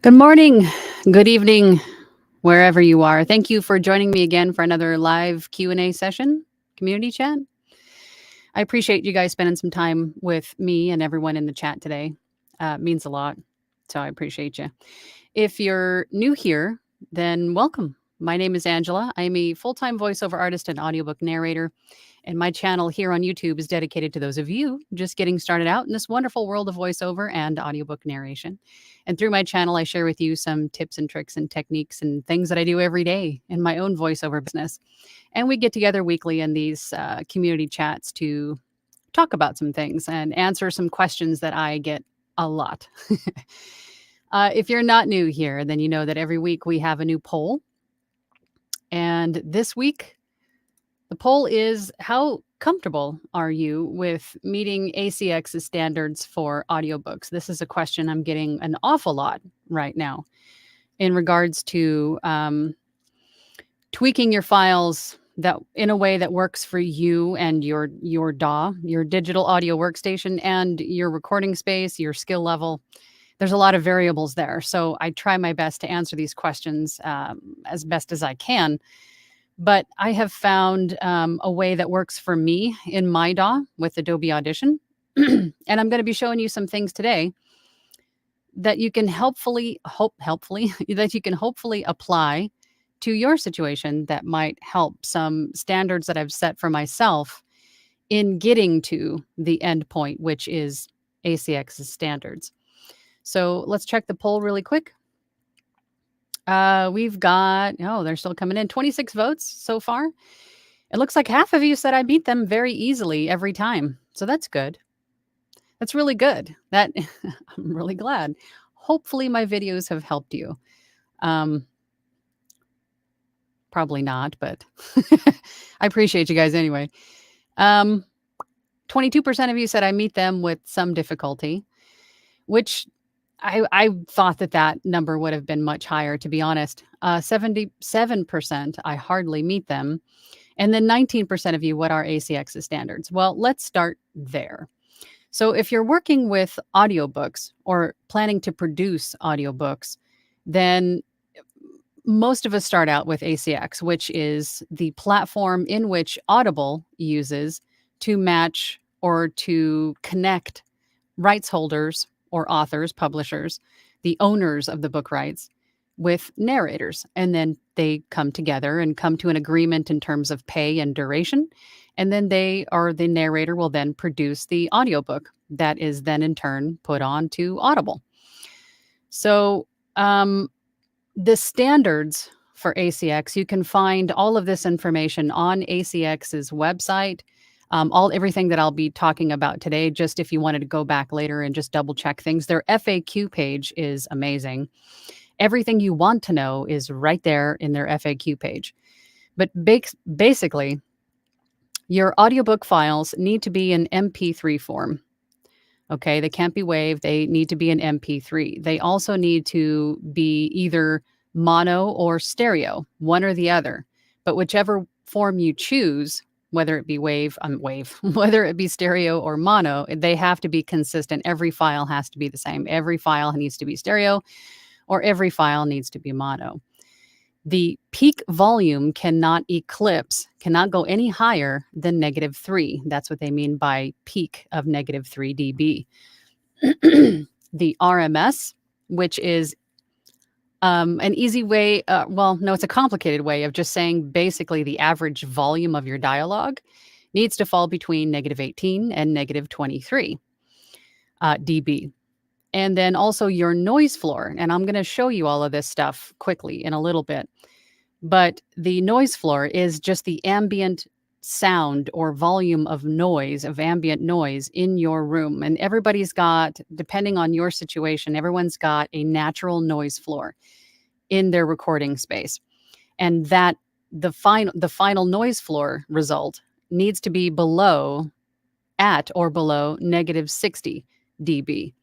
Good morning, good evening, wherever you are. Thank you for joining me again for another live Q&A session, community chat. I appreciate you guys spending some time with me and everyone in the chat today. It means a lot, so I appreciate you. If you're new here, then welcome. My name is Angela. I'm a full-time voiceover artist and audiobook narrator, and my channel here on YouTube is dedicated to those of you just getting started out in this wonderful world of voiceover and audiobook narration. And through my channel, I share with you some tips and tricks and techniques and things that I do every day in my own voiceover business. And we get together weekly in these community chats to talk about some things and answer some questions that I get a lot. If you're not new here, then you know that every week we have a new poll. And this week, the poll is, how comfortable are you with meeting ACX standards for audiobooks? This is a question I'm getting an awful lot right now in regards to tweaking your files that in a way that works for you and your DAW, your digital audio workstation, and your recording space, your skill level. There's a lot of variables there. So I try my best to answer these questions as best as I can. But I have found a way that works for me in my DAW with Adobe Audition. And I'm going to be showing you some things today that you can hopefully apply to your situation that might help some standards that I've set for myself in getting to the end point, which is ACX standards. So let's check the poll really quick. We've got, they're still coming in, 26 votes so far. It looks like half of you said I beat them very easily every time. So that's good. That's really good. I'm really glad. Hopefully my videos have helped you. Probably not, but I appreciate you guys anyway. 22% of you said I meet them with some difficulty, which I thought that number would have been much higher, to be honest. 77%, I hardly meet them. And then 19% of you, what are ACX standards? Well, let's start there. So if you're working with audiobooks or planning to produce audiobooks, then most of us start out with ACX, which is the platform in which Audible uses to match or to connect rights holders or authors, publishers, the owners of the book rights, with narrators. And then they come together and come to an agreement in terms of pay and duration. And then the narrator will then produce the audiobook that is then in turn put on to Audible. So the standards for ACX, you can find all of this information on ACX's website. Everything that I'll be talking about today, just if you wanted to go back later and just double check things. Their FAQ page is amazing. Everything you want to know is right there in their FAQ page. But basically, your audiobook files need to be in MP3 form. Okay, they can't be WAV. They need to be in MP3. They also need to be either mono or stereo, one or the other. But whichever form you choose, whether it be whether it be stereo or mono, they have to be consistent. Every file has to be the same. Every file needs to be stereo or every file needs to be mono. The peak volume cannot go any higher than -3. That's what they mean by peak of -3 dB. The RMS, which is an easy way, it's a complicated way of just saying basically the average volume of your dialogue needs to fall between -18 and -23 dB. And then also your noise floor. And I'm going to show you all of this stuff quickly in a little bit. But the noise floor is just the ambient sound or volume of noise, of ambient noise in your room. And everybody's got, depending on your situation, everyone's got a natural noise floor in their recording space. And that the final noise floor result needs to be at or below -60 dB.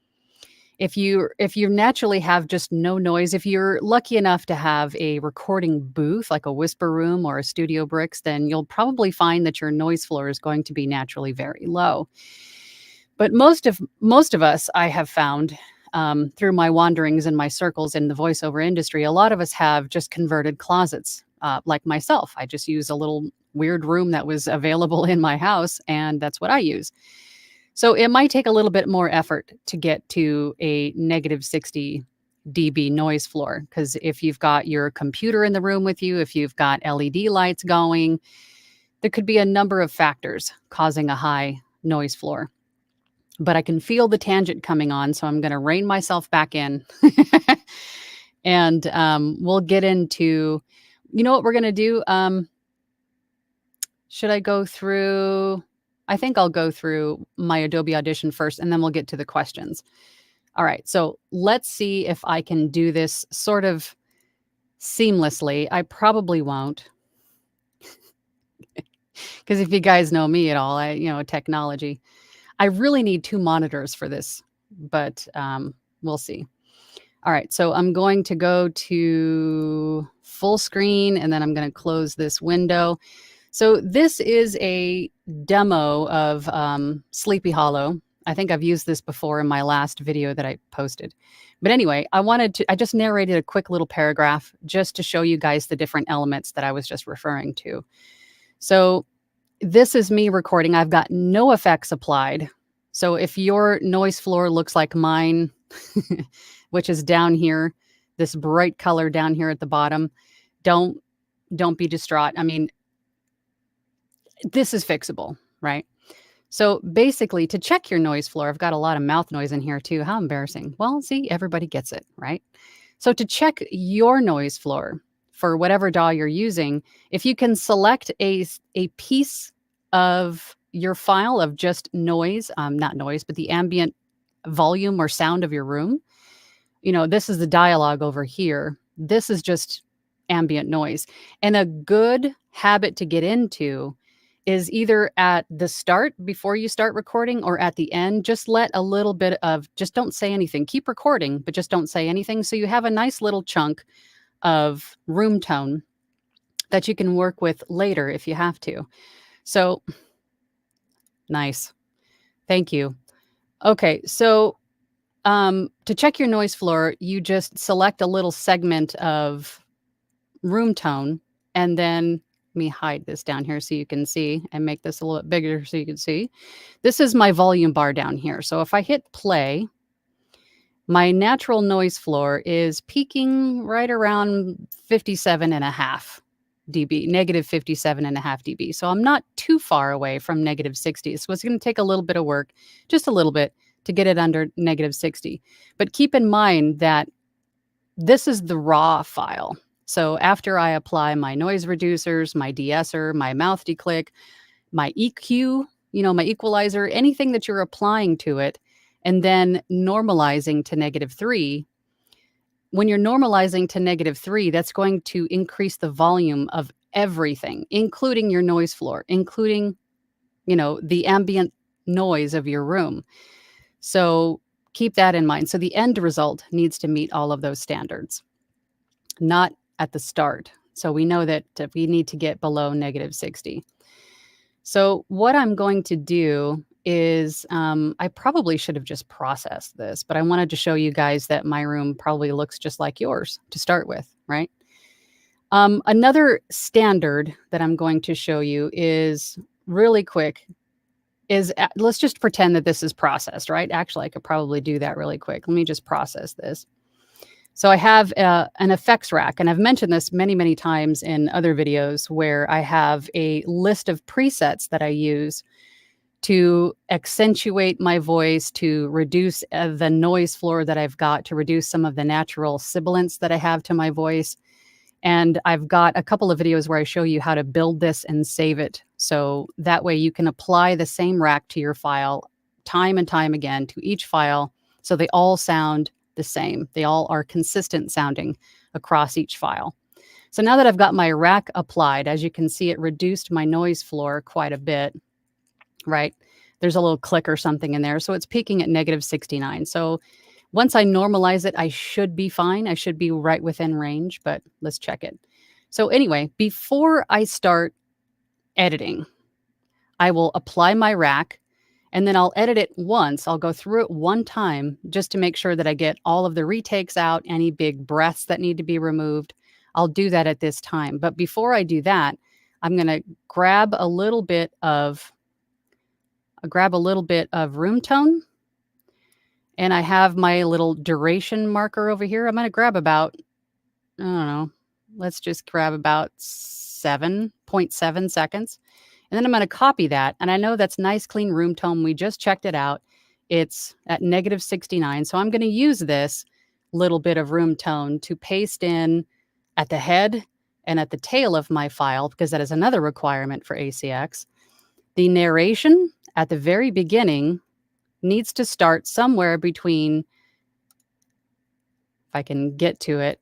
If you naturally have just no noise, if you're lucky enough to have a recording booth like a Whisper Room or a Studio Bricks, then you'll probably find that your noise floor is going to be naturally very low. But most of us, I have found, through my wanderings and my circles in the voiceover industry, a lot of us have just converted closets, like myself. I just use a little weird room that was available in my house, and that's what I use. So it might take a little bit more effort to get to a negative 60 dB noise floor, because if you've got your computer in the room with you, if you've got LED lights going, there could be a number of factors causing a high noise floor. But I can feel the tangent coming on, so I'm going to rein myself back in. And we'll get into, you know what we're going to do? Should I go through? I think I'll go through my Adobe Audition first, and then we'll get to the questions. All right, so let's see if I can do this sort of seamlessly. I probably won't, because if you guys know me at all, technology. I really need 2 monitors for this, but we'll see. All right, so I'm going to go to full screen, and then I'm going to close this window. So this is a demo of Sleepy Hollow. I think I've used this before in my last video that I posted. But anyway, I just narrated a quick little paragraph just to show you guys the different elements that I was just referring to. So this is me recording. I've got no effects applied. So if your noise floor looks like mine, which is down here, this bright color down here at the bottom, don't be distraught. I mean, this is fixable, right? So basically, to check your noise floor, I've got a lot of mouth noise in here too. How embarrassing. Well, see, everybody gets it, right? So to check your noise floor for whatever DAW you're using, if you can select a piece of your file of just noise, not noise, but the ambient volume or sound of your room, this is the dialogue over here. This is just ambient noise. And a good habit to get into is either at the start before you start recording or at the end. Just let a little bit of, just don't say anything. Keep recording, but just don't say anything. So you have a nice little chunk of room tone that you can work with later if you have to. So nice. Thank you. Okay, so to check your noise floor, you just select a little segment of room tone, and then let me hide this down here so you can see and make this a little bit bigger so you can see. This is my volume bar down here. So if I hit play, my natural noise floor is peaking right around 57.5 dB, negative 57.5 dB. So I'm not too far away from negative 60. So it's going to take a little bit of work, just a little bit, to get it under negative 60. But keep in mind that this is the raw file. So after I apply my noise reducers, my de-esser, my mouth declick, my EQ, my equalizer, anything that you're applying to it, and then normalizing to -3, when you're normalizing to -3, that's going to increase the volume of everything, including your noise floor, including, the ambient noise of your room. So keep that in mind. So the end result needs to meet all of those standards, not at the start. So we know that we need to get below -60. So what I'm going to do is, I probably should have just processed this, but I wanted to show you guys that my room probably looks just like yours to start with, right? Another standard that I'm going to show you is really quick. Let's just pretend that this is processed, right? Actually, I could probably do that really quick. Let me just process this. So I have an effects rack, and I've mentioned this many, many times in other videos where I have a list of presets that I use to accentuate my voice, to reduce the noise floor that I've got, to reduce some of the natural sibilance that I have to my voice. And I've got a couple of videos where I show you how to build this and save it. So that way you can apply the same rack to your file time and time again to each file, so they all sound the same. They all are consistent sounding across each file. So now that I've got my rack applied, as you can see, it reduced my noise floor quite a bit, right? There's a little click or something in there. So it's peaking at -69. So once I normalize it, I should be fine. I should be right within range, but let's check it. So anyway, before I start editing, I will apply my rack, and then I'll edit it once. I'll go through it one time just to make sure that I get all of the retakes out, any big breaths that need to be removed. I'll do that at this time. But before I do that, I'm going to grab a little bit of room tone, and I have my little duration marker over here. I'm going to grab about, I don't know, let's just grab about 7.7 seconds. And then I'm going to copy that. And I know that's nice, clean room tone. We just checked it out. It's at -69. So I'm going to use this little bit of room tone to paste in at the head and at the tail of my file, because that is another requirement for ACX. The narration at the very beginning needs to start somewhere between, if I can get to it,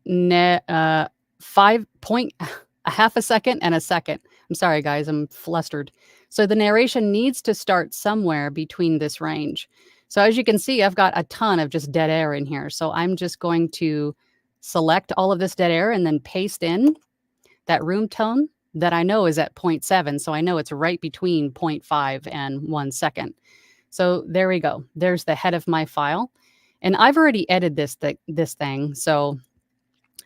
5 a second and a second. I'm sorry, guys, I'm flustered. So the narration needs to start somewhere between this range. So as you can see, I've got a ton of just dead air in here. So I'm just going to select all of this dead air and then paste in that room tone that I know is at 0.7. So I know it's right between 0.5 and 1 second. So there we go. There's the head of my file. And I've already edited this thing, so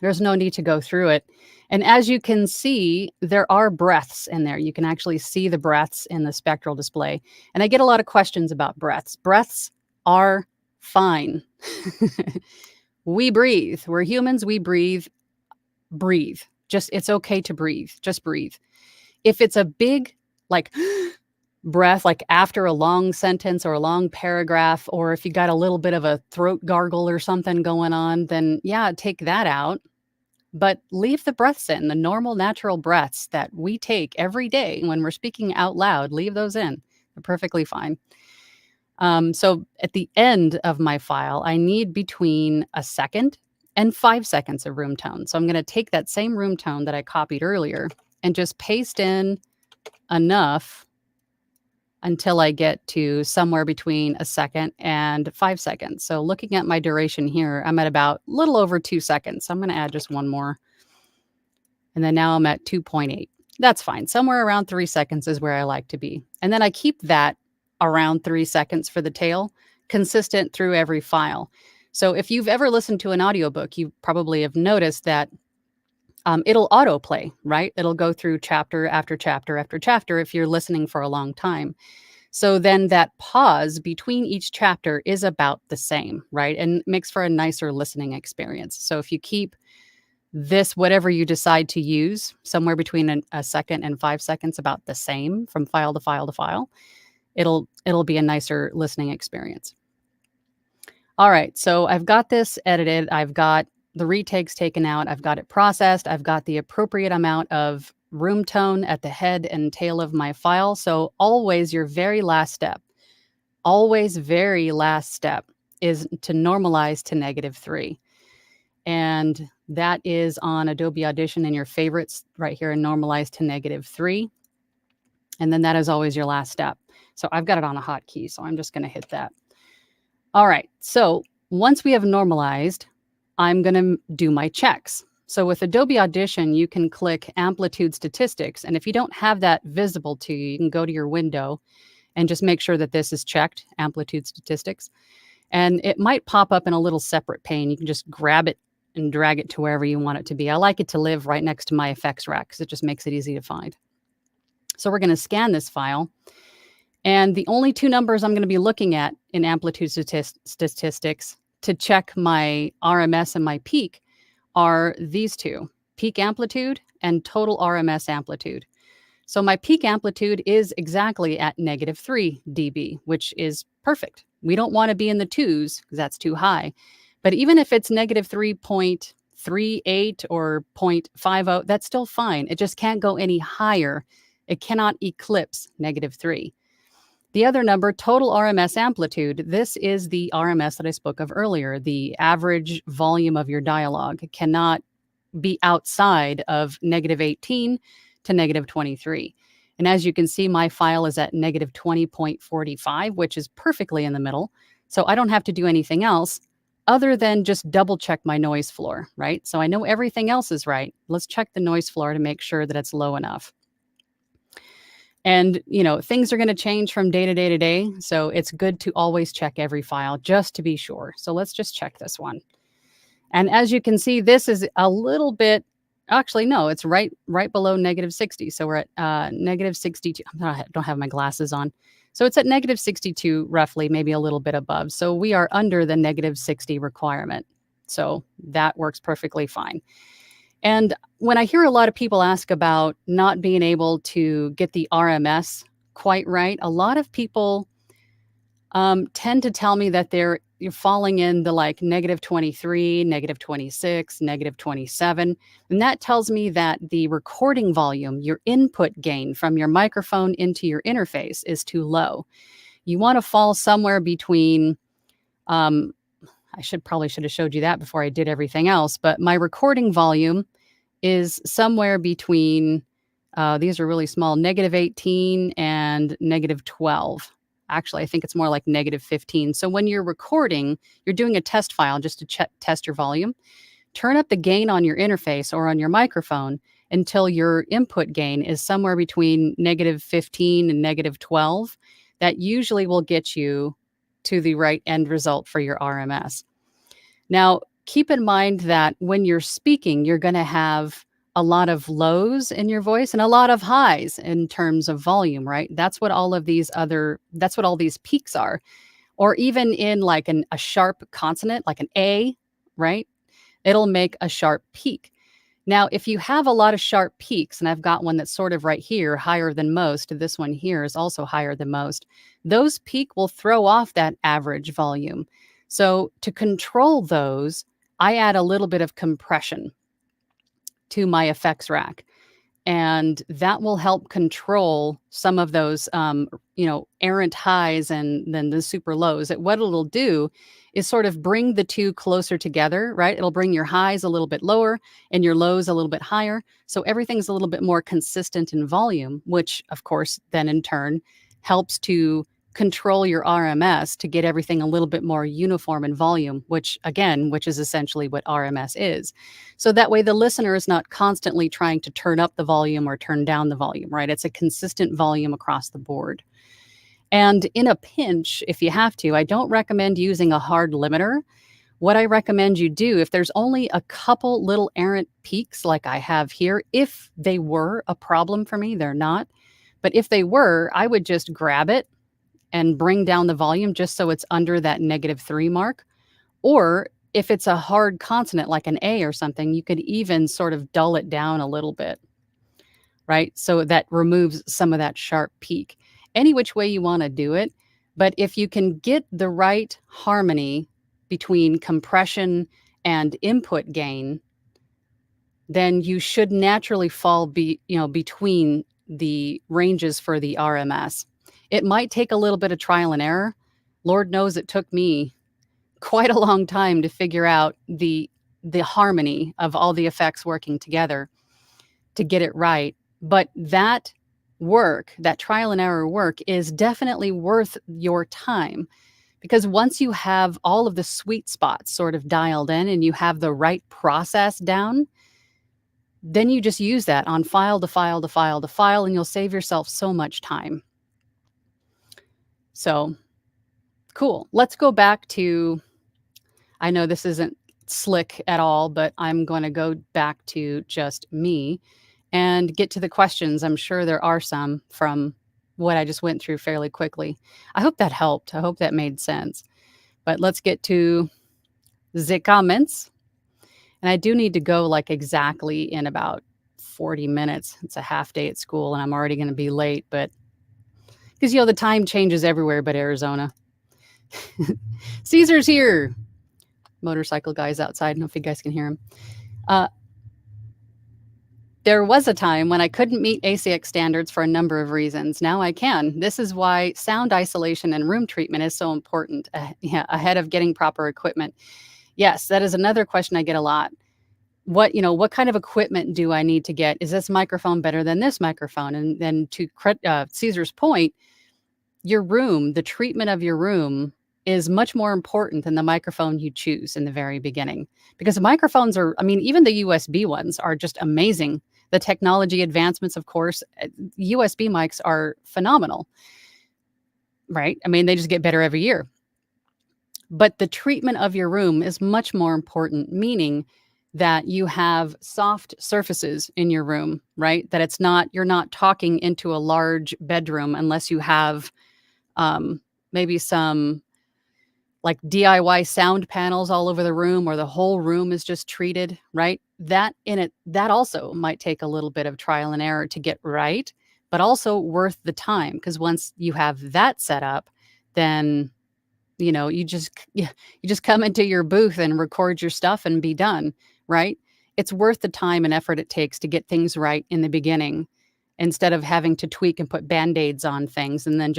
there's no need to go through it. And as you can see, there are breaths in there. You can actually see the breaths in the spectral display. And I get a lot of questions about breaths. Breaths are fine. We breathe. We're humans. We breathe. Breathe. Just, it's okay to breathe. Just breathe. If it's a big, like, breath, like after a long sentence or a long paragraph, or if you got a little bit of a throat gargle or something going on, then yeah, take that out. But leave the breaths in, the normal, natural breaths that we take every day when we're speaking out loud. Leave those in. They're perfectly fine. So at the end of my file, I need between 1 second and 5 seconds of room tone. So I'm going to take that same room tone that I copied earlier and just paste in enough until I get to somewhere between 1 second and 5 seconds. So looking at my duration here, I'm at about a little over 2 seconds. So I'm going to add just one more. And then now I'm at 2.8. That's fine. Somewhere around 3 seconds is where I like to be. And then I keep that around 3 seconds for the tail, consistent through every file. So if you've ever listened to an audiobook, you probably have noticed that it'll autoplay, right? It'll go through chapter after chapter after chapter if you're listening for a long time. So then that pause between each chapter is about the same, right? And makes for a nicer listening experience. So if you keep this, whatever you decide to use, somewhere between 1 second and 5 seconds, about the same from file to file to file, it'll be a nicer listening experience. All right, so I've got this edited. I've got the retakes taken out. I've got it processed. I've got the appropriate amount of room tone at the head and tail of my file. So always your very last step is to normalize to -3. And that is on Adobe Audition in your favorites right here, and normalize to -3. And then that is always your last step. So I've got it on a hotkey, so I'm just going to hit that. All right, so once we have normalized, I'm going to do my checks. So with Adobe Audition, you can click Amplitude Statistics. And if you don't have that visible to you, you can go to your window and just make sure that this is checked, Amplitude Statistics. And it might pop up in a little separate pane. You can just grab it and drag it to wherever you want it to be. I like it to live right next to my effects rack because it just makes it easy to find. So we're going to scan this file. And the only two numbers I'm going to be looking at in Amplitude Statistics to check my RMS and my peak are these two, peak amplitude and total RMS amplitude. So my peak amplitude is exactly at -3 dB, which is perfect. We don't want to be in the 2s because that's too high. But even if it's -3.38 or 0.50, that's still fine. It just can't go any higher. It cannot eclipse -3. The other number, total RMS amplitude, this is the RMS that I spoke of earlier, the average volume of your dialogue. It cannot be outside of -18 to -23. And as you can see, my file is at -20.45, which is perfectly in the middle. So I don't have to do anything else other than just double check my noise floor, right? So I know everything else is right. Let's check the noise floor to make sure that it's low enough. And, things are going to change from day to day to day. So it's good to always check every file just to be sure. So let's just check this one. And as you can see, this is a little bit, actually, no, it's right below -60. So we're at -62. I don't have my glasses on. So it's at -62 roughly, maybe a little bit above. So we are under the -60 requirement. So that works perfectly fine. And when I hear a lot of people ask about not being able to get the RMS quite right, a lot of people tend to tell me that you're falling in the like -23, -26, -27. And that tells me that the recording volume, your input gain from your microphone into your interface is too low. You want to fall somewhere between, um, I should have showed you that before I did everything else, but my recording volume is somewhere between, these are really small, -18 and -12. Actually, I think it's more like -15. So when you're recording, you're doing a test file just to test your volume. Turn up the gain on your interface or on your microphone until your input gain is somewhere between -15 and -12. That usually will get you to the right end result for your RMS. Now, keep in mind that when you're speaking, you're going to have a lot of lows in your voice and a lot of highs in terms of volume, right? That's what all these peaks are. Or even in like a sharp consonant, like an A, right? It'll make a sharp peak. Now, if you have a lot of sharp peaks, and I've got one that's sort of right here, higher than most, this one here is also higher than most, those peak will throw off that average volume. So to control those, I add a little bit of compression to my effects rack. And that will help control some of those, errant highs and then the super lows. What it'll do is sort of bring the two closer together, right? It'll bring your highs a little bit lower and your lows a little bit higher. So everything's a little bit more consistent in volume, which, of course, then in turn helps to control your RMS to get everything a little bit more uniform in volume, which is essentially what RMS is. So that way the listener is not constantly trying to turn up the volume or turn down the volume, right? It's a consistent volume across the board. And in a pinch, if you have to, I don't recommend using a hard limiter. What I recommend you do, if there's only a couple little errant peaks like I have here, if they were a problem for me, they're not. But if they were, I would just grab it and bring down the volume just so it's under that -3 mark. Or if it's a hard consonant like an A or something, you could even sort of dull it down a little bit, right? So that removes some of that sharp peak. Any which way you want to do it. But if you can get the right harmony between compression and input gain, then you should naturally fall between the ranges for the RMS. It might take a little bit of trial and error. Lord knows it took me quite a long time to figure out the harmony of all the effects working together to get it right. But that work, that trial and error work, is definitely worth your time, because once you have all of the sweet spots sort of dialed in and you have the right process down, then you just use that on file to file to file to file, and you'll save yourself so much time. So cool. Let's go back to, I know this isn't slick at all, but I'm going to go back to just me and get to the questions. I'm sure there are some from what I just went through fairly quickly. I hope that helped. I hope that made sense. But let's get to the comments. And I do need to go like exactly in about 40 minutes. It's a half day at school and I'm already going to be late, but because, the time changes everywhere but Arizona. Caesar's here. Motorcycle guy's outside. I don't know if you guys can hear him. There was a time when I couldn't meet ACX standards for a number of reasons. Now I can. This is why sound isolation and room treatment is so important ahead of getting proper equipment. Yes, that is another question I get a lot. What kind of equipment do I need to get? Is this microphone better than this microphone? And then to Caesar's point, your room, the treatment of your room is much more important than the microphone you choose in the very beginning. Because the microphones are, even the USB ones are just amazing. The technology advancements, of course, USB mics are phenomenal, right? I mean, they just get better every year. But the treatment of your room is much more important, meaning that you have soft surfaces in your room, right? That you're not talking into a large bedroom unless you have um, maybe some like DIY sound panels all over the room or the whole room is just treated, right? That also might take a little bit of trial and error to get right, but also worth the time because once you have that set up, then you just come into your booth and record your stuff and be done, right? It's worth the time and effort it takes to get things right in the beginning instead of having to tweak and put band-aids on things and then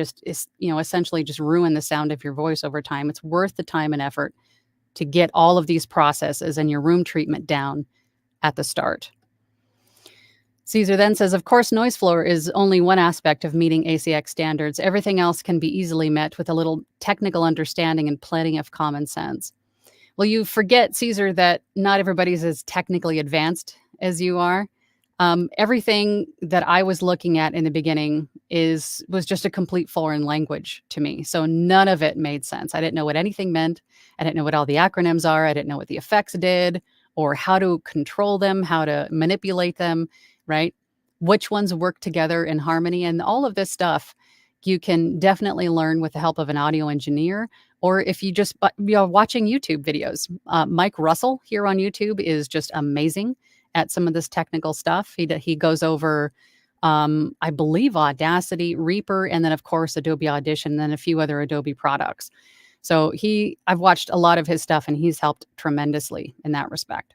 essentially just ruin the sound of your voice over time. It's worth the time and effort to get all of these processes and your room treatment down at the start. Caesar then says, of course, noise floor is only one aspect of meeting ACX standards. Everything else can be easily met with a little technical understanding and plenty of common sense. Well, you forget, Caesar, that not everybody's as technically advanced as you are. Everything that I was looking at in the beginning was just a complete foreign language to me. So none of it made sense. I didn't know what anything meant. I didn't know what all the acronyms are. I didn't know what the effects did or how to control them, how to manipulate them, right? Which ones work together in harmony. And all of this stuff you can definitely learn with the help of an audio engineer or if you just watching YouTube videos. Mike Russell here on YouTube is just amazing at some of this technical stuff. He goes over, I believe, Audacity, Reaper, and then, of course, Adobe Audition, and then a few other Adobe products. So I've watched a lot of his stuff, and he's helped tremendously in that respect.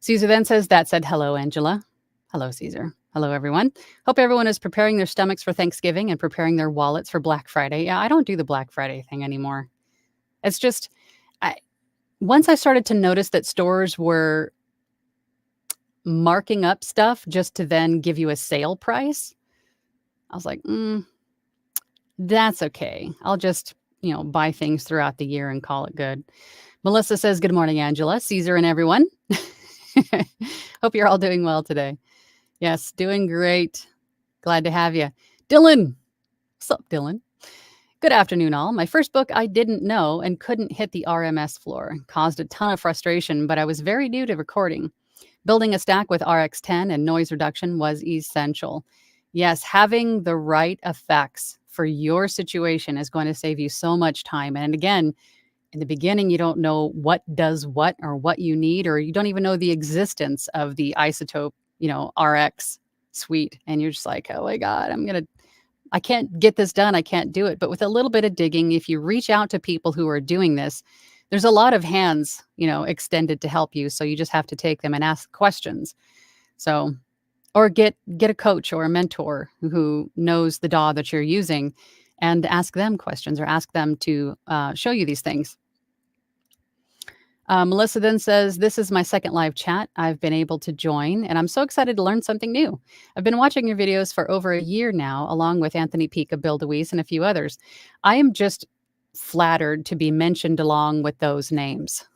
Caesar then says, that said, hello, Angela. Hello, Caesar. Hello, everyone. Hope everyone is preparing their stomachs for Thanksgiving and preparing their wallets for Black Friday. Yeah, I don't do the Black Friday thing anymore. It's just, once I started to notice that stores were marking up stuff just to then give you a sale price, I was like, that's okay. I'll just, buy things throughout the year and call it good. Melissa says, good morning, Angela, Caesar, and everyone. Hope you're all doing well today. Yes, doing great. Glad to have you. Dylan. What's up, Dylan? Good afternoon, all. My first book I didn't know and couldn't hit the RMS floor. Caused a ton of frustration, but I was very new to recording. Building a stack with RX10 and noise reduction was essential. Yes, having the right effects for your situation is going to save you so much time. And again, in the beginning, you don't know what does what or what you need, or you don't even know the existence of the isotope, RX suite. And you're just like, oh my God, I can't get this done. I can't do it. But with a little bit of digging, if you reach out to people who are doing this, there's a lot of hands, extended to help you. So you just have to take them and ask questions. So, or get a coach or a mentor who knows the DAW that you're using and ask them questions or ask them to show you these things. Melissa then says, this is my second live chat I've been able to join, and I'm so excited to learn something new. I've been watching your videos for over a year now, along with Anthony Pica, Bill DeWeese, and a few others. I am just flattered to be mentioned along with those names.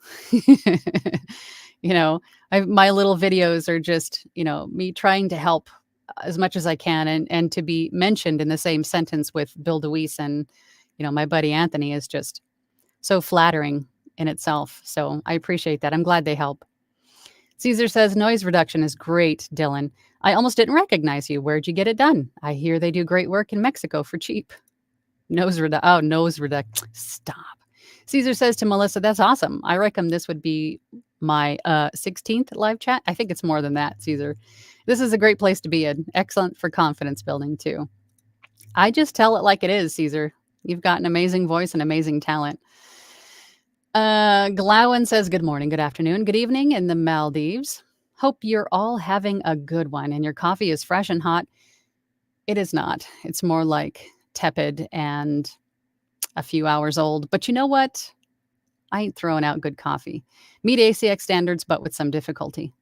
My little videos are just, me trying to help as much as I can and to be mentioned in the same sentence with Bill DeWeese and, my buddy Anthony is just so flattering in itself. So I appreciate that. I'm glad they help. Caesar says, noise reduction is great, Dylan. I almost didn't recognize you. Where'd you get it done? I hear they do great work in Mexico for cheap. Nose reduction. Stop. Caesar says to Melissa, that's awesome. I reckon this would be my 16th live chat. I think it's more than that, Caesar. This is a great place to be in. Excellent for confidence building, too. I just tell it like it is, Caesar. You've got an amazing voice and amazing talent. Glowen says, good morning, good afternoon, good evening in the Maldives. Hope you're all having a good one and your coffee is fresh and hot. It is not. It's more like tepid and a few hours old. But you know what? I ain't throwing out good coffee. Meet ACX standards, but with some difficulty.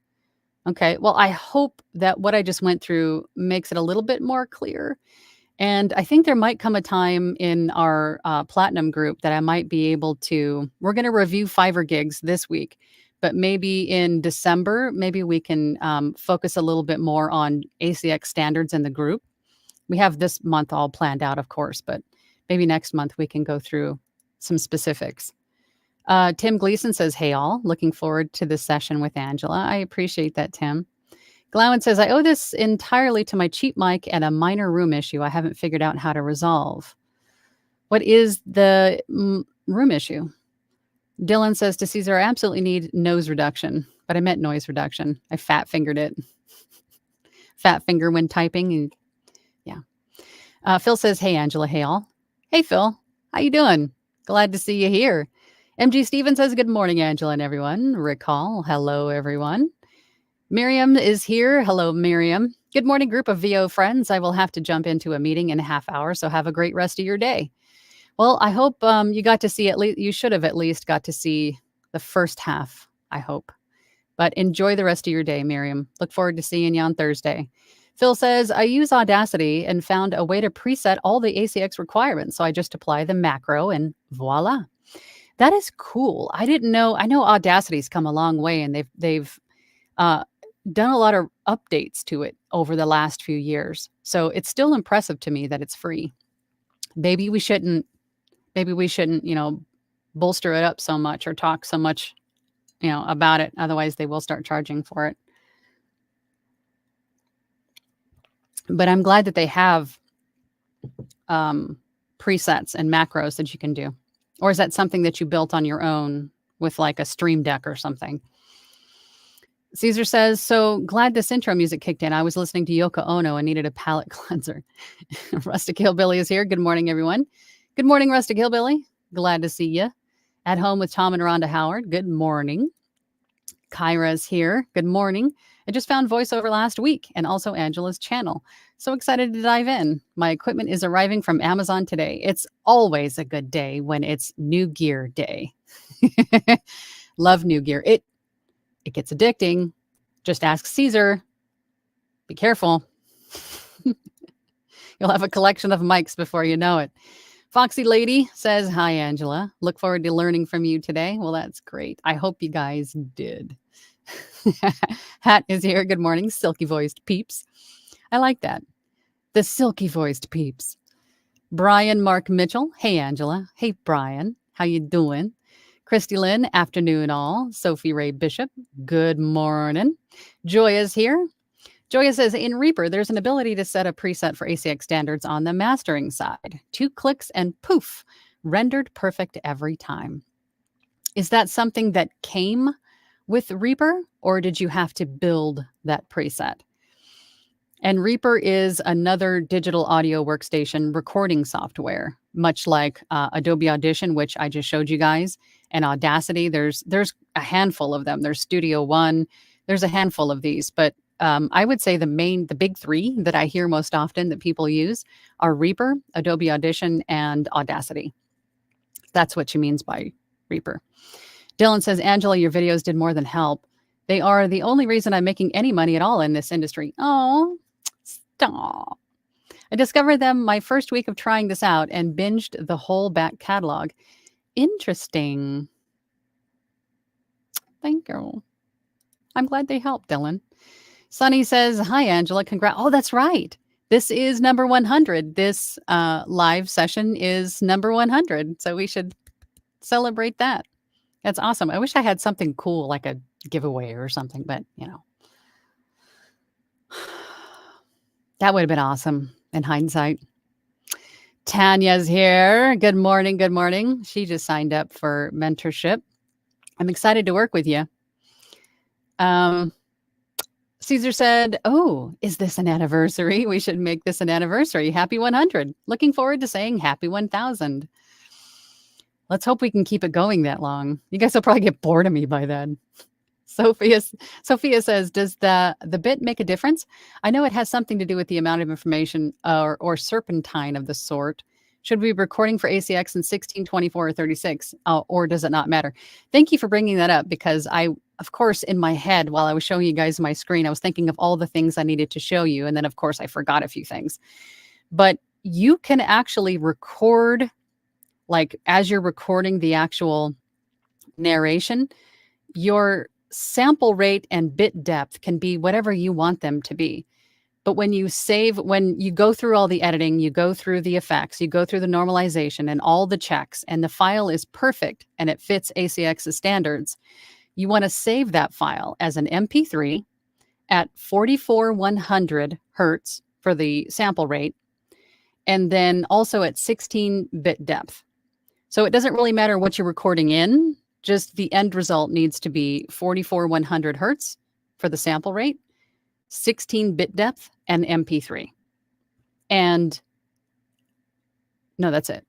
Okay, well, I hope that what I just went through makes it a little bit more clear. And I think there might come a time in our Platinum group that I might be able to, we're going to review Fiverr gigs this week, but maybe in December, maybe we can focus a little bit more on ACX standards in the group. We have this month all planned out, of course, but maybe next month we can go through some specifics. Tim Gleason says, hey all, looking forward to this session with Angela. I appreciate that, Tim. Glowen says, I owe this entirely to my cheap mic and a minor room issue I haven't figured out how to resolve. What is the room issue? Dylan says to Caesar, I absolutely need nose reduction, but I meant noise reduction. I fat fingered it. Fat finger when typing. And yeah. Phil says, hey, Angela, hey all. Hey, Phil, how you doing? Glad to see you here. MG Steven says, good morning, Angela and everyone. Recall, hello, everyone. Miriam is here. Hello, Miriam. Good morning, group of VO friends. I will have to jump into a meeting in a half hour, so have a great rest of your day. Well, I hope you got to see at least, you should have at least got to see the first half, I hope. But enjoy the rest of your day, Miriam. Look forward to seeing you on Thursday. Phil says, I use Audacity and found a way to preset all the ACX requirements. So I just apply the macro and voila. That is cool. I didn't know. I know Audacity's come a long way, and they've done a lot of updates to it over the last few years. So it's still impressive to me that it's free. Maybe we shouldn't, bolster it up so much or talk so much, about it. Otherwise they will start charging for it. But I'm glad that they have presets and macros that you can do. Or is that something that you built on your own with like a Stream Deck or something? Caesar says, so glad this intro music kicked in. I was listening to Yoko Ono and needed a palate cleanser. Rustic Hillbilly is here. Good morning, everyone. Good morning, Rustic Hillbilly. Glad to see you. At home with Tom and Rhonda Howard. Good morning. Kyra's here. Good morning. I just found voiceover last week and also Angela's channel. So excited to dive in. My equipment is arriving from Amazon today. It's always a good day when it's new gear day. Love new gear. It gets addicting. Just ask Caesar. Be careful. You'll have a collection of mics before you know it. Foxy Lady says, hi, Angela. Look forward to learning from you today. Well, that's great. I hope you guys did. Hat is here. Good morning. Silky voiced peeps. I like that. The silky voiced peeps. Brian Mark Mitchell. Hey, Angela. Hey, Brian. How you doing? Christy Lynn, afternoon all. Sophie Ray Bishop, good morning. Joya's here. Joya says, in Reaper, there's an ability to set a preset for ACX standards on the mastering side. 2 clicks and poof, rendered perfect every time. Is that something that came with Reaper, or did you have to build that preset? And Reaper is another digital audio workstation recording software, much like Adobe Audition, which I just showed you guys, and Audacity. There's a handful of them. There's Studio One. There's a handful of these, but I would say the big 3 that I hear most often that people use are Reaper, Adobe Audition, and Audacity. That's what she means by Reaper. Dylan says, Angela, your videos did more than help. They are the only reason I'm making any money at all in this industry. Oh, stop. I discovered them my first week of trying this out and binged the whole back catalog. Interesting. Thank you. I'm glad they helped, Dylan. Sunny says, hi, Angela. Congrats. Oh, that's right. This is number 100. This live session is number 100. So we should celebrate that. That's awesome. I wish I had something cool like a giveaway or something, but that would have been awesome in hindsight. Tanya's here. Good morning. Good morning. She just signed up for mentorship. I'm excited to work with you. Caesar said, oh, is this an anniversary? We should make this an anniversary. Happy 100. Looking forward to saying happy 1000. Let's hope we can keep it going that long. You guys will probably get bored of me by then. Sophia says, does the bit make a difference? I know it has something to do with the amount of information or serpentine of the sort. Should we be recording for ACX in 16, 24, or 36? Or does it not matter? Thank you for bringing that up, because of course, in my head, while I was showing you guys my screen, I was thinking of all the things I needed to show you. And then, of course, I forgot a few things. But you can actually record, like as you're recording the actual narration, your sample rate and bit depth can be whatever you want them to be. But when you go through all the editing, you go through the effects, you go through the normalization and all the checks, and the file is perfect and it fits ACX's standards, you want to save that file as an MP3 at 44,100 hertz for the sample rate, and then also at 16-bit depth. So it doesn't really matter what you're recording in, just the end result needs to be 44,100 hertz for the sample rate, 16-bit depth, and MP3. And no, that's it.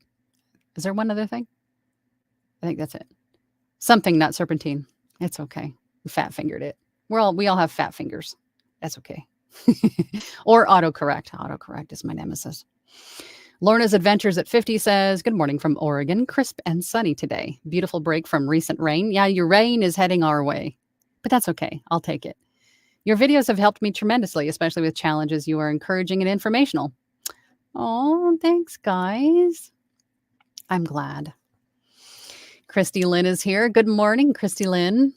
Is there one other thing? I think that's it. Something not serpentine. It's okay. We fat-fingered it. We all have fat fingers. That's okay. Or autocorrect. Autocorrect is my nemesis. Lorna's Adventures at 50 says, good morning from Oregon. Crisp and sunny today. Beautiful break from recent rain. Yeah, your rain is heading our way, but that's okay. I'll take it. Your videos have helped me tremendously, especially with challenges. You are encouraging and informational. Oh, thanks, guys. I'm glad. Christy Lynn is here. Good morning, Christy Lynn.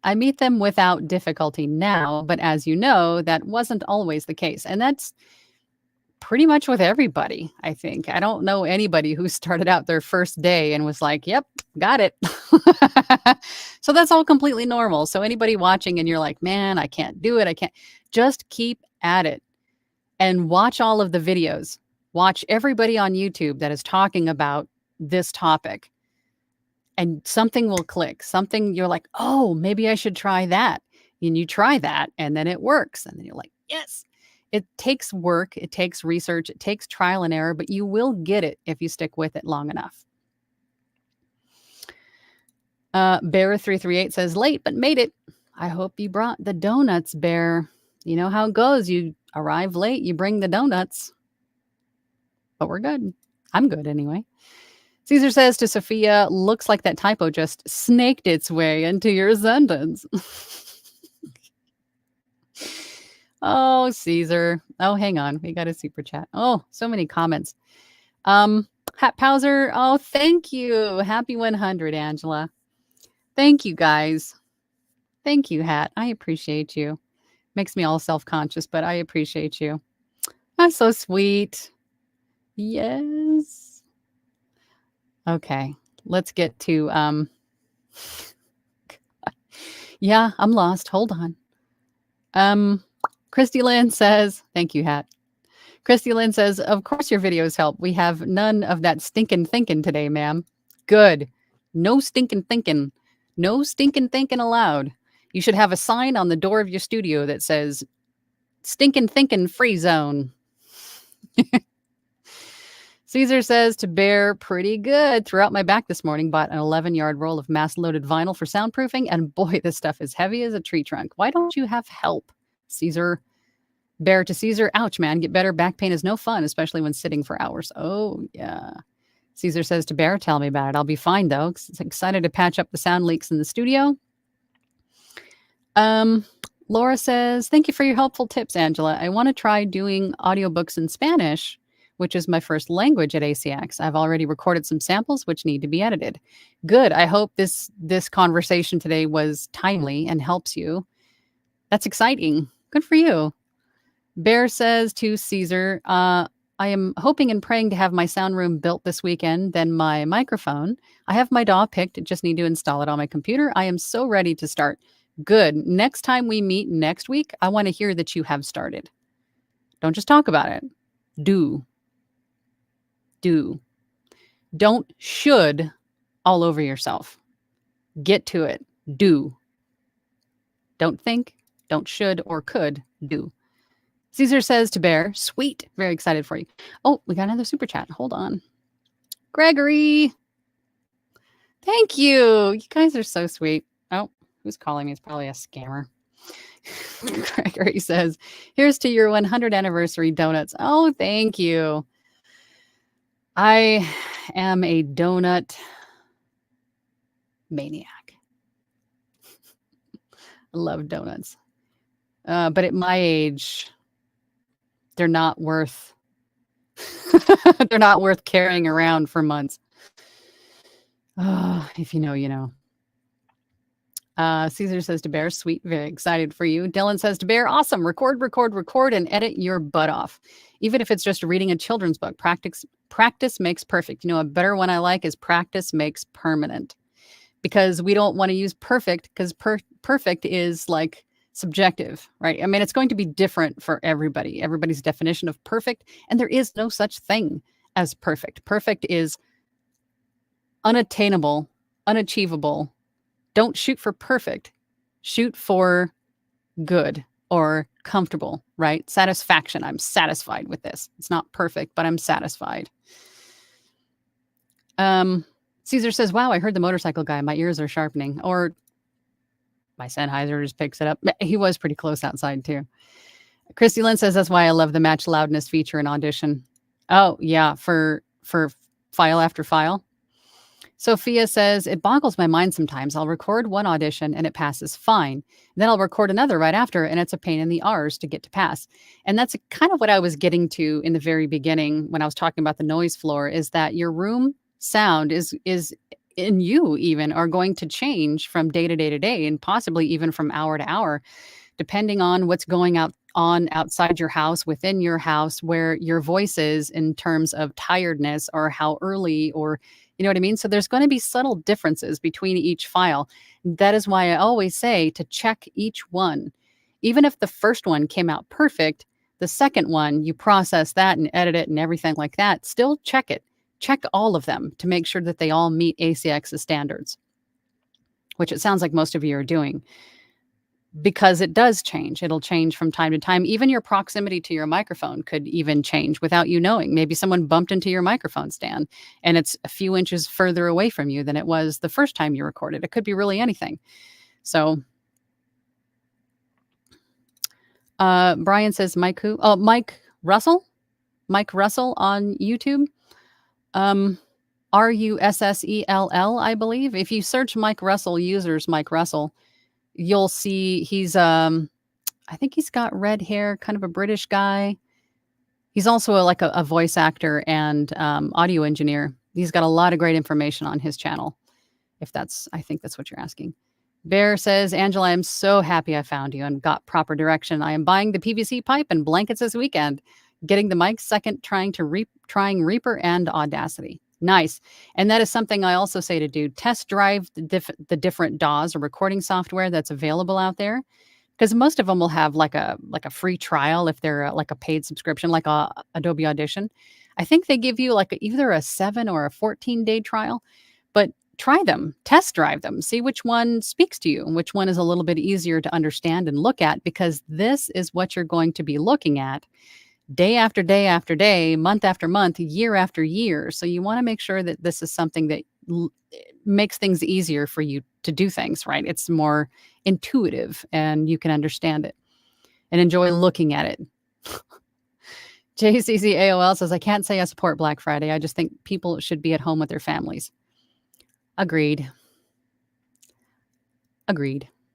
I meet them without difficulty now, but as you know, that wasn't always the case. And that's pretty much with everybody, I think. I don't know anybody who started out their first day and was like, yep, got it. So that's all completely normal. So anybody watching and you're like, man, I can't do it. I can't. Just keep at it and watch all of the videos. Watch everybody on YouTube that is talking about this topic. And something will click. Something you're like, oh, maybe I should try that. And you try that and then it works. And then you're like, yes. It takes work. It takes research. It takes trial and error, but you will get it if you stick with it long enough. Bear338 says, late, but made it. I hope you brought the donuts, Bear. You know how it goes. You arrive late, you bring the donuts. But we're good. I'm good anyway. Caesar says to Sophia, looks like that typo just snaked its way into your sentence. Oh, Caesar. Oh, hang on. We got a super chat. Oh, so many comments. Hat Powser. Oh, thank you. Happy 100, Angela. Thank you, guys. Thank you, Hat. I appreciate you. Makes me all self-conscious, but I appreciate you. That's so sweet. Yes. Okay. Let's get to, yeah, I'm lost. Hold on. Christy Lynn says, thank you, Hat. Christy Lynn says, of course your videos help. We have none of that stinking thinking today, ma'am. Good. No stinking thinking. No stinking thinking allowed. You should have a sign on the door of your studio that says, stinking thinking free zone. Caesar says to Bear, pretty good. Threw out my back this morning, bought an 11-yard roll of mass-loaded vinyl for soundproofing, and boy, this stuff is heavy as a tree trunk. Why don't you have help? Caesar. Bear to Caesar. Ouch, man. Get better. Back pain is no fun, especially when sitting for hours. Oh, yeah. Caesar says to Bear, tell me about it. I'll be fine, though. Excited to patch up the sound leaks in the studio. Laura says, thank you for your helpful tips, Angela. I want to try doing audiobooks in Spanish, which is my first language at ACX. I've already recorded some samples which need to be edited. Good. I hope this conversation today was timely and helps you. That's exciting. Good for you. Bear says to Caesar, I am hoping and praying to have my sound room built this weekend, then my microphone. I have my DAW picked, just need to install it on my computer. I am so ready to start. Good. Next time we meet next week, I want to hear that you have started. Don't just talk about it. Do. Don't should all over yourself. Get to it. Do. Don't think, don't should or could. Do. Caesar says to Bear, sweet. Very excited for you. Oh, we got another super chat. Hold on. Gregory. Thank you. You guys are so sweet. Oh, who's calling me? It's probably a scammer. Gregory says, here's to your 100th anniversary donuts. Oh, thank you. I am a donut maniac. I love donuts. But at my age, they're not worth they're not worth carrying around for months. Oh, if you know, you know. Caesar says to Bear, sweet, very excited for you. Dylan says to Bear, awesome, record, and edit your butt off. Even if it's just reading a children's book, practice makes perfect. You know, a better one I like is practice makes permanent, because we don't want to use perfect, because perfect is like subjective, right? I mean, it's going to be different for everybody, everybody's definition of perfect, and there is no such thing as perfect. Perfect is unattainable, unachievable. Don't shoot for perfect. Shoot for good or comfortable, right? Satisfaction. I'm satisfied with this. It's not perfect, but I'm satisfied. Caesar says, wow, I heard the motorcycle guy. My ears are sharpening. Or my Sennheiser just picks it up. He was pretty close outside too. Christy Lynn says, that's why I love the match loudness feature in Audition. Oh, yeah, for file after file. Sophia says, it boggles my mind sometimes. I'll record one audition and it passes fine. Then I'll record another right after, and it's a pain in the R's to get to pass. And that's kind of what I was getting to in the very beginning when I was talking about the noise floor, is that your room sound is in you even are going to change from day to day to day, and possibly even from hour to hour, depending on what's going on outside your house, within your house, where your voice is in terms of tiredness or how early, or you know what I mean? So there's going to be subtle differences between each file. That is why I always say to check each one. Even if the first one came out perfect, the second one, you process that and edit it and everything like that, still check it. Check all of them to make sure that they all meet ACX's standards, which it sounds like most of you are doing. Because it does change. It'll change from time to time. Even your proximity to your microphone could even change without you knowing. Maybe someone bumped into your microphone stand and it's a few inches further away from you than it was the first time you recorded. It could be really anything. So Brian says, Mike who? Oh, Mike Russell? Mike Russell on YouTube. Russell, I believe. If you search Mike Russell, users Mike Russell, you'll see he's I think he's got red hair, kind of a British guy. He's also a voice actor and audio engineer. He's got a lot of great information on his channel. I think that's what you're asking. Bear says, Angela, I'm so happy I found you and got proper direction. I am buying the PVC pipe and blankets this weekend. Getting the mic second, trying Reaper and Audacity. Nice. And that is something I also say to do. Test drive the different DAWs or recording software that's available out there, because most of them will have like a free trial if they're like a paid subscription, like Adobe Audition. I think they give you either a 7 or a 14-day trial, but try them, test drive them, see which one speaks to you and which one is a little bit easier to understand and look at, because this is what you're going to be looking at day after day after day, month after month, year after year. So you want to make sure that this is something that makes things easier for you to do things, right? It's more intuitive and you can understand it and enjoy looking at it. JCCAOL says, I can't say I support Black Friday. I just think people should be at home with their families. Agreed.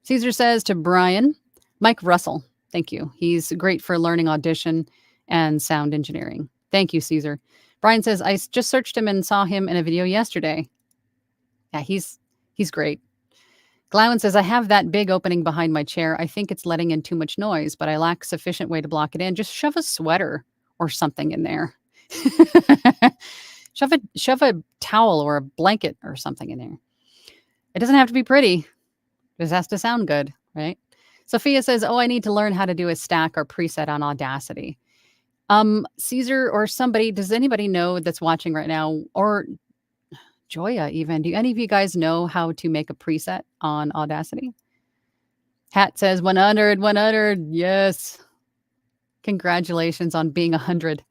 Caesar says to Brian, Mike Russell, thank you. He's great for learning Audition and sound engineering. Thank you, Caesar. Brian says, I just searched him and saw him in a video yesterday. Yeah, he's great. Glowen says, I have that big opening behind my chair. I think it's letting in too much noise, but I lack sufficient way to block it in. Just shove a sweater or something in there. Shove a towel or a blanket or something in there. It doesn't have to be pretty. It just has to sound good, right? Sophia says, I need to learn how to do a stack or preset on Audacity. Caesar or somebody, does anybody know that's watching right now, or Joya even, do any of you guys know how to make a preset on Audacity? Hat says 100. Yes. Congratulations on being 100.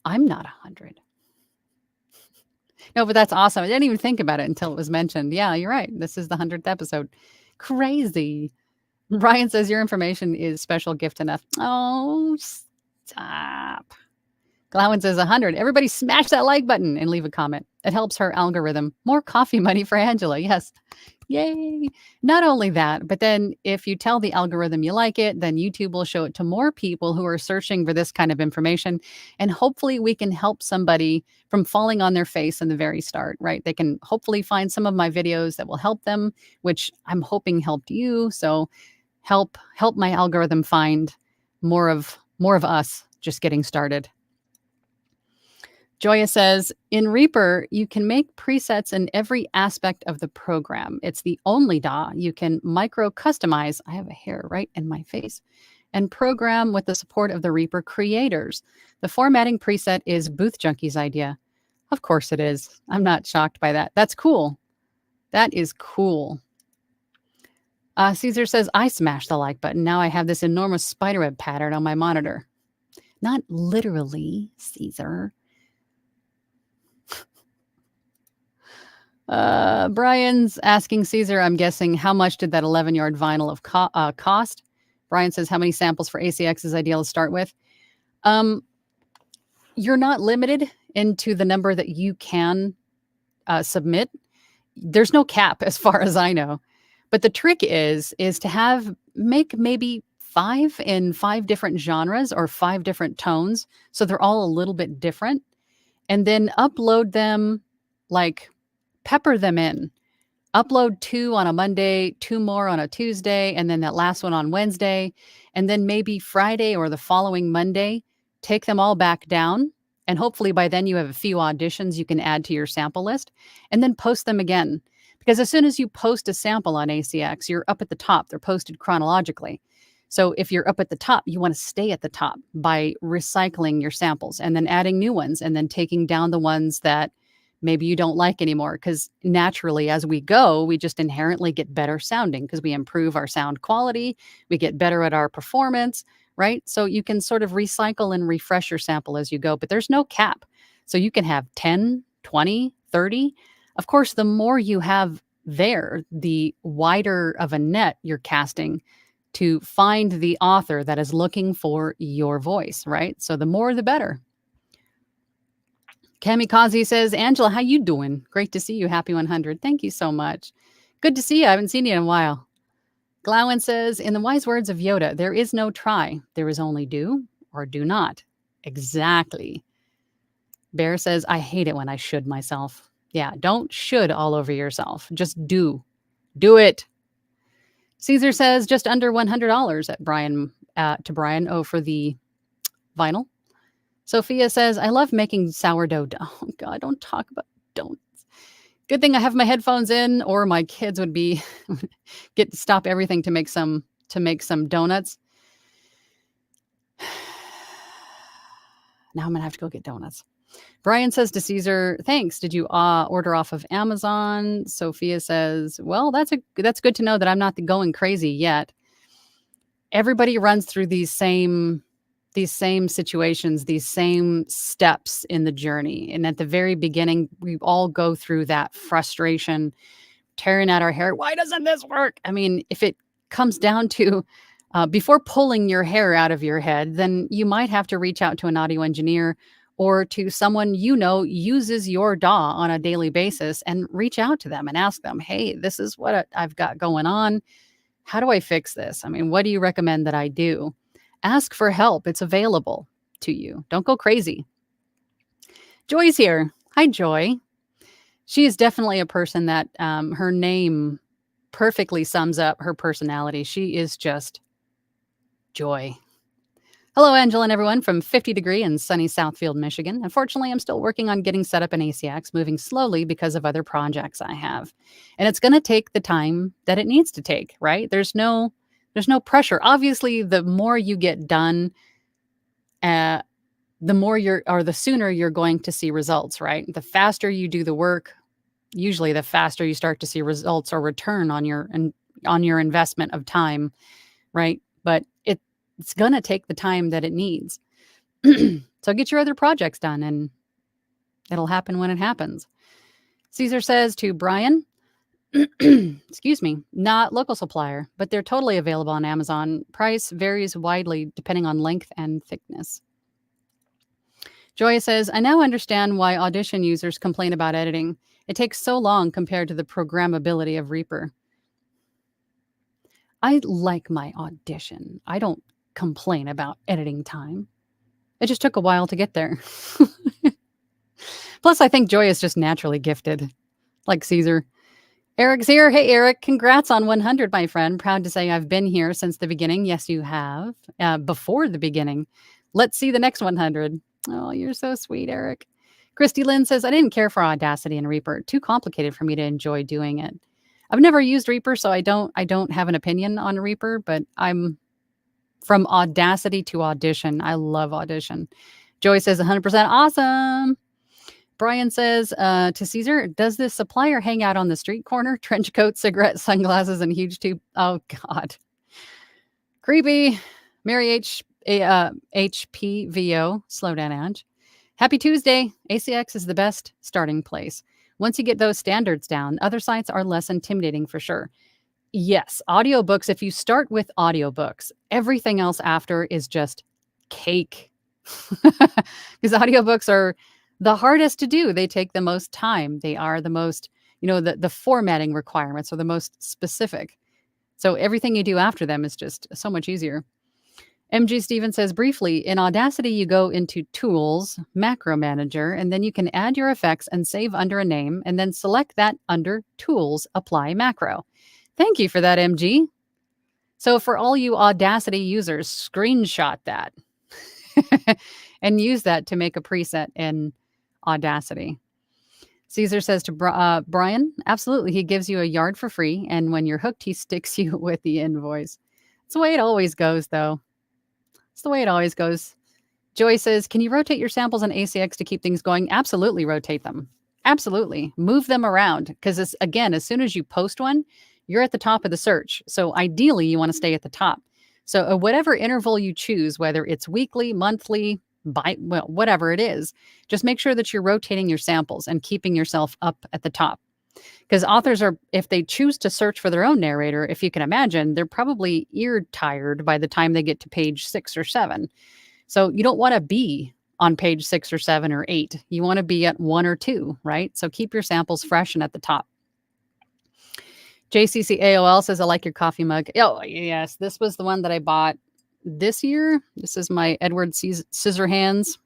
I'm not 100. No, but that's awesome. I didn't even think about it until it was mentioned. Yeah, you're right. This is the 100th episode. Crazy. Brian says your information is special gift enough. Oh, stop. Glowen says 100. Everybody smash that like button and leave a comment. It helps her algorithm. More coffee money for Angela. Yes. Yay. Not only that, but then if you tell the algorithm you like it, then YouTube will show it to more people who are searching for this kind of information. And hopefully we can help somebody from falling on their face in the very start, right? They can hopefully find some of my videos that will help them, which I'm hoping helped you. So help my algorithm find more of us just getting started. Joya says, in Reaper, you can make presets in every aspect of the program. It's the only DAW you can micro customize. I have a hair right in my face. And program with the support of the Reaper creators. The formatting preset is Booth Junkie's idea. Of course it is. I'm not shocked by that. That's cool. That is cool. Caesar says, I smashed the like button. Now I have this enormous spiderweb pattern on my monitor. Not literally, Caesar. Brian's asking Caesar, I'm guessing, how much did that 11-yard vinyl of cost? Brian says, how many samples for ACX is ideal to start with? You're not limited into the number that you can submit. There's no cap as far as I know. But the trick is to make maybe 5 in 5 different genres or 5 different tones. So they're all a little bit different. And then upload them, like pepper them in. Upload 2 on a Monday, 2 more on a Tuesday, and then that last one on Wednesday. And then maybe Friday or the following Monday, take them all back down. And hopefully by then you have a few auditions you can add to your sample list, and then post them again. Because as soon as you post a sample on ACX, you're up at the top. They're posted chronologically. So if you're up at the top, you want to stay at the top by recycling your samples and then adding new ones and then taking down the ones that maybe you don't like anymore. Because naturally, as we go, we just inherently get better sounding because we improve our sound quality. We get better at our performance, right? So you can sort of recycle and refresh your sample as you go, but there's no cap. So you can have 10, 20, 30. Of course, the more you have there, the wider of a net you're casting to find the author that is looking for your voice, right? So the more, the better. Kamikaze says, Angela, how you doing? Great to see you. Happy 100. Thank you so much. Good to see you. I haven't seen you in a while. Glowen says, in the wise words of Yoda, there is no try. There is only do or do not. Exactly. Bear says, I hate it when I should myself. Yeah, don't should all over yourself. Just do. Do it. Caesar says, just under $100 at Brian, to Brian. Oh, for the vinyl. Sophia says, I love making sourdough. Oh, God, don't talk about don't. Good thing I have my headphones in, or my kids would be stop everything to make some donuts. Now I'm gonna have to go get donuts. Brian says to Caesar, thanks. Did you order off of Amazon? Sophia says, well, that's good to know that I'm not going crazy yet. Everybody runs through these same situations, these same steps in the journey. And at the very beginning, we all go through that frustration, tearing at our hair. Why doesn't this work? I mean, if it comes down to before pulling your hair out of your head, then you might have to reach out to an audio engineer or to someone uses your DAW on a daily basis, and reach out to them and ask them, hey, this is what I've got going on. How do I fix this? I mean, what do you recommend that I do? Ask for help. It's available to you. Don't go crazy. Joy's here. Hi, Joy. She is definitely a person that her name perfectly sums up her personality. She is just Joy. Hello, Angela and everyone from 50 Degree in sunny Southfield, Michigan. Unfortunately, I'm still working on getting set up in ACX, moving slowly because of other projects I have. And it's going to take the time that it needs to take, right? There's no pressure. Obviously, the more you get done, the sooner you're going to see results, right? The faster you do the work, usually the faster you start to see results or return on your investment of time, right? But it's going to take the time that it needs. So get your other projects done, and it'll happen when it happens. Caesar says to Brian, excuse me, not local supplier, but they're totally available on Amazon. Price varies widely depending on length and thickness. Joya says, I now understand why Audition users complain about editing. It takes so long compared to the programmability of Reaper. I like my Audition. I don't complain about editing time. It just took a while to get there. Plus, I think Joy is just naturally gifted, like Caesar. Eric's here. Hey, Eric, congrats on 100, my friend. Proud to say I've been here since the beginning. Yes, you have. Before the beginning. Let's see the next 100. Oh, you're so sweet, Eric. Christy Lynn says, I didn't care for Audacity and Reaper. Too complicated for me to enjoy doing it. I've never used Reaper, so I don't have an opinion on Reaper, but I'm from Audacity to Audition. I love Audition. Joy says 100% awesome. Brian says to Caesar, does this supplier hang out on the street corner? Trench coat, cigarette, sunglasses, and huge tube. Oh, God. Creepy. Mary HPVO. Slow down, Ange. Happy Tuesday. ACX is the best starting place. Once you get those standards down, other sites are less intimidating for sure. Yes, audiobooks, if you start with audiobooks, everything else after is just cake. Because audiobooks are the hardest to do. They take the most time. They are the most, the formatting requirements are the most specific. So everything you do after them is just so much easier. MG Steven says, briefly, in Audacity, you go into Tools, Macro Manager, and then you can add your effects and save under a name, and then select that under Tools, Apply Macro. Thank you for that, MG. So for all you Audacity users, screenshot that and use that to make a preset in Audacity. Caesar says to Brian, absolutely, he gives you a yard for free, and when you're hooked, he sticks you with the invoice. It's the way it always goes, though. It's the way it always goes. Joy says, can you rotate your samples on ACX to keep things going? Absolutely rotate them. Absolutely. Move them around. Because, again, as soon as you post one, you're at the top of the search. So ideally, you want to stay at the top. So whatever interval you choose, whether it's weekly, monthly, whatever it is, just make sure that you're rotating your samples and keeping yourself up at the top. Because authors are, if they choose to search for their own narrator, if you can imagine, they're probably ear tired by the time they get to page 6 or 7. So you don't want to be on page 6 or 7 or 8. You want to be at 1 or 2, right? So keep your samples fresh and at the top. JCC AOL says, I like your coffee mug. Oh, yes. This was the one that I bought this year. This is my Edward Scissorhands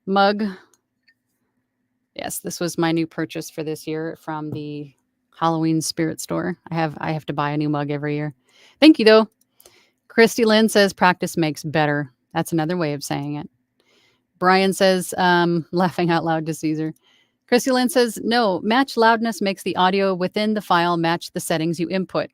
mug. Yes, this was my new purchase for this year from the Halloween Spirit Store. I have to buy a new mug every year. Thank you, though. Christy Lynn says, practice makes better. That's another way of saying it. Brian says, laughing out loud to Caesar. Christy Lynn says, no, match loudness makes the audio within the file match the settings you input.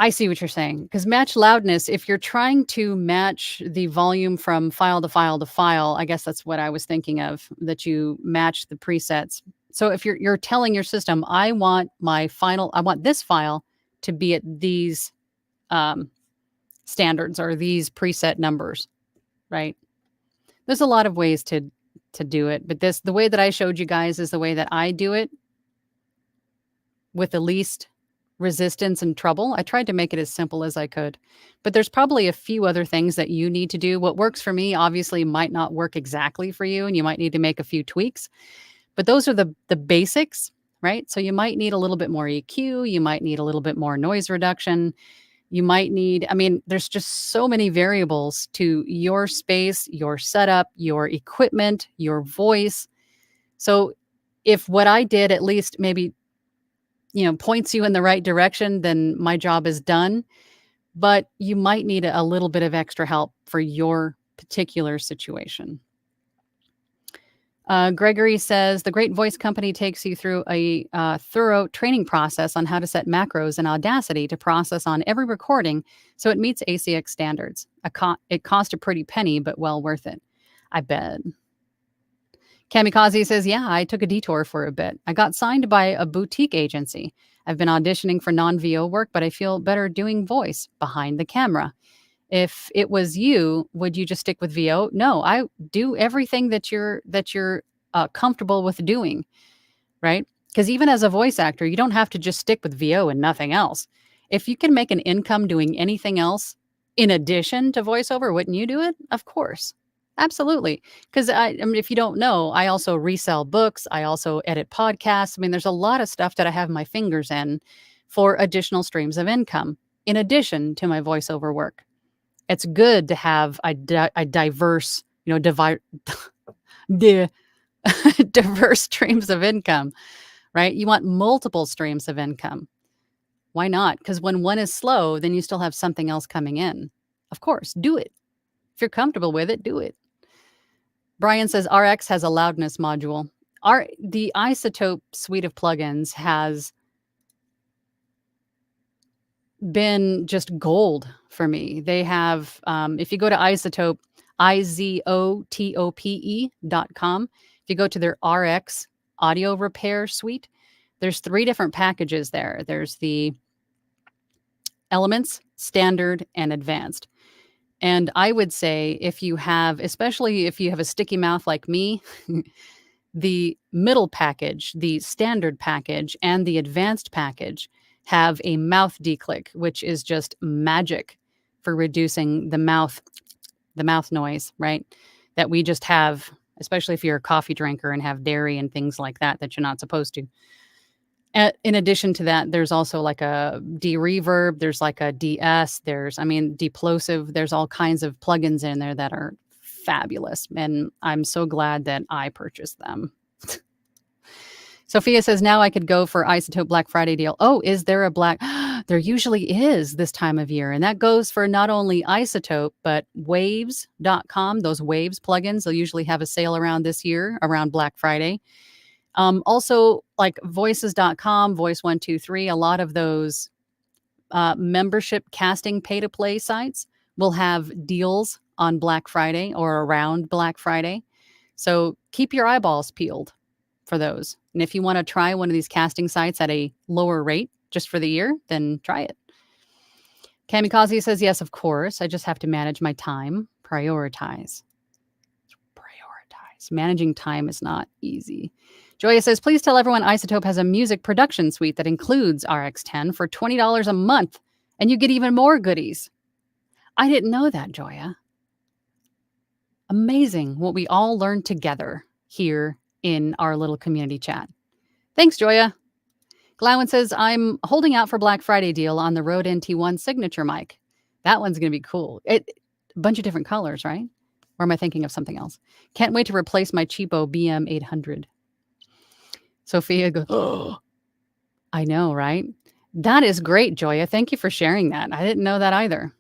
I see what you're saying. Because match loudness, if you're trying to match the volume from file to file to file, I guess that's what I was thinking of, that you match the presets. So if you're telling your system, I want this file to be at these standards or these preset numbers, right? There's a lot of ways to do it, but the way that I showed you guys is the way that I do it with the least resistance and trouble. I tried to make it as simple as I could, but there's probably a few other things that you need to do. What works for me obviously might not work exactly for you, and you might need to make a few tweaks, but those are the basics, right? So you might need a little bit more EQ. You might need a little bit more noise reduction. You might need, there's just so many variables to your space, your setup, your equipment, your voice. So if what I did at least maybe points you in the right direction, then my job is done. But you might need a little bit of extra help for your particular situation. Gregory says, the Great Voice Company takes you through a thorough training process on how to set macros in Audacity to process on every recording so it meets ACX standards. It cost a pretty penny, but well worth it. I bet. Kamikaze says, yeah, I took a detour for a bit. I got signed by a boutique agency. I've been auditioning for non-VO work, but I feel better doing voice behind the camera. If it was you, would you just stick with VO? No, I do everything that you're comfortable with doing, right? Because even as a voice actor, you don't have to just stick with VO and nothing else. If you can make an income doing anything else in addition to voiceover, wouldn't you do it? Of course. Absolutely. Because if you don't know, I also resell books. I also edit podcasts. There's a lot of stuff that I have my fingers in for additional streams of income. in addition to my voiceover work. It's good to have a diverse, diverse streams of income, right? You want multiple streams of income. Why not? Because when one is slow, then you still have something else coming in. Of course, do it. If you're comfortable with it, do it. Brian says RX has a loudness module. The Isotope suite of plugins has been just gold for me. They have, if you go to Isotope, IZOTOPE.com, if you go to their RX audio repair suite, there's 3 different packages there. There's the Elements, Standard, and Advanced. And I would say especially if you have a sticky mouth like me, the middle package, the standard package, and the advanced package have a mouth declick, which is just magic for reducing the mouth noise, right? That we just have, especially if you're a coffee drinker and have dairy and things like that you're not supposed to. In addition to that, there's also like a de-reverb, there's like a DS, deplosive, there's all kinds of plugins in there that are fabulous. And I'm so glad that I purchased them. Sophia says, now I could go for Isotope Black Friday deal. Oh, is there a Black? There usually is this time of year. And that goes for not only Isotope, but waves.com, those Waves plugins. They'll usually have a sale around this year, around Black Friday. Also, like voices.com, Voice123, a lot of those membership casting pay-to-play sites will have deals on Black Friday or around Black Friday. So keep your eyeballs peeled for those. And if you want to try one of these casting sites at a lower rate just for the year, then try it. Kamikaze says, yes, of course. I just have to manage my time, prioritize. Managing time is not easy. Joya says, please tell everyone Isotope has a music production suite that includes RX10 for $20 a month, and you get even more goodies. I didn't know that, Joya. Amazing what we all learned together here in our little community chat. Thanks, Joya. Glowin says, I'm holding out for Black Friday deal on the Rode NT1 signature mic. That one's going to be cool. A bunch of different colors, right? Or am I thinking of something else? Can't wait to replace my cheapo BM800. Sophia goes, oh, I know, right? That is great, Joya. Thank you for sharing that. I didn't know that either.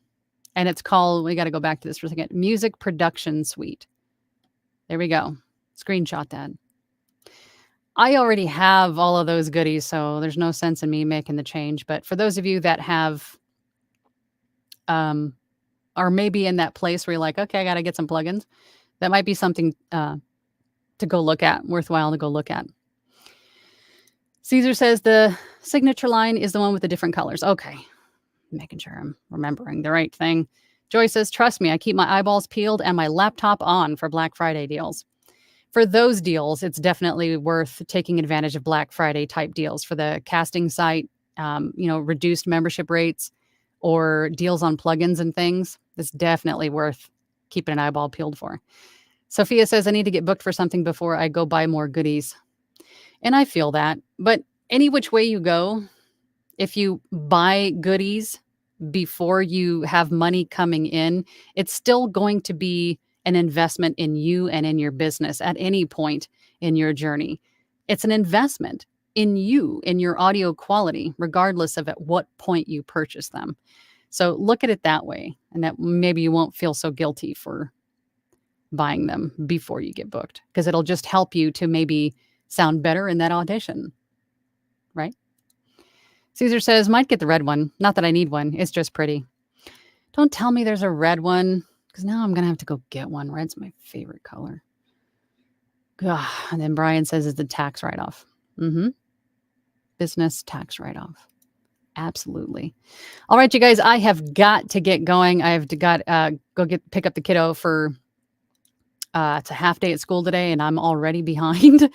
And it's called, we got to go back to this for a second, Music Production Suite. There we go. Screenshot that. I already have all of those goodies, so there's no sense in me making the change. But for those of you that have, are maybe in that place where you're like, okay, I got to get some plugins, that might be something to go look at, worthwhile to go look at. Caesar says the signature line is the one with the different colors. Okay, making sure I'm remembering the right thing. Joy says, trust me, I keep my eyeballs peeled and my laptop on for Black Friday deals. For those deals, it's definitely worth taking advantage of Black Friday type deals for the casting site, reduced membership rates or deals on plugins and things. It's definitely worth keeping an eyeball peeled for. Sophia says, I need to get booked for something before I go buy more goodies. And I feel that. But any which way you go, if you buy goodies before you have money coming in, it's still going to be an investment in you and in your business at any point in your journey. It's an investment in you, in your audio quality, regardless of at what point you purchase them. So look at it that way, and that maybe you won't feel so guilty for buying them before you get booked, because it'll just help you to maybe sound better in that audition, right? Caesar says, might get the red one. Not that I need one. It's just pretty. Don't tell me there's a red one, because now I'm going to have to go get one. Red's my favorite color. Ugh. And then Brian says it's the tax write-off. Business tax write-off. Absolutely. All right, you guys, I have got to get going. I have to go pick up the kiddo for it's a half day at school today, and I'm already behind.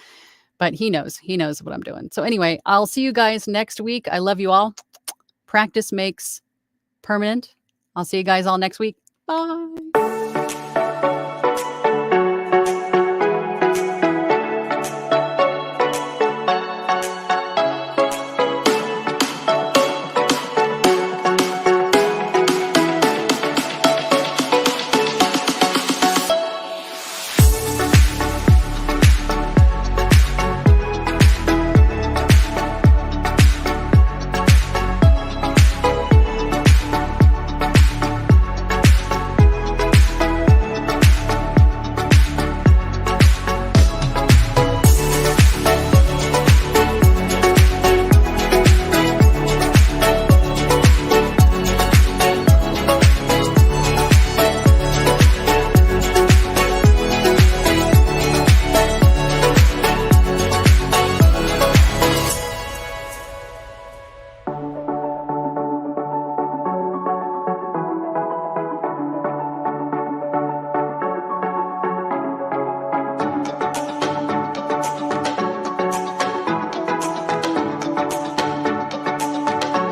But he knows what I'm doing. So anyway, I'll see you guys next week. I love you all. Practice makes permanent. I'll see you guys all next week. Bye.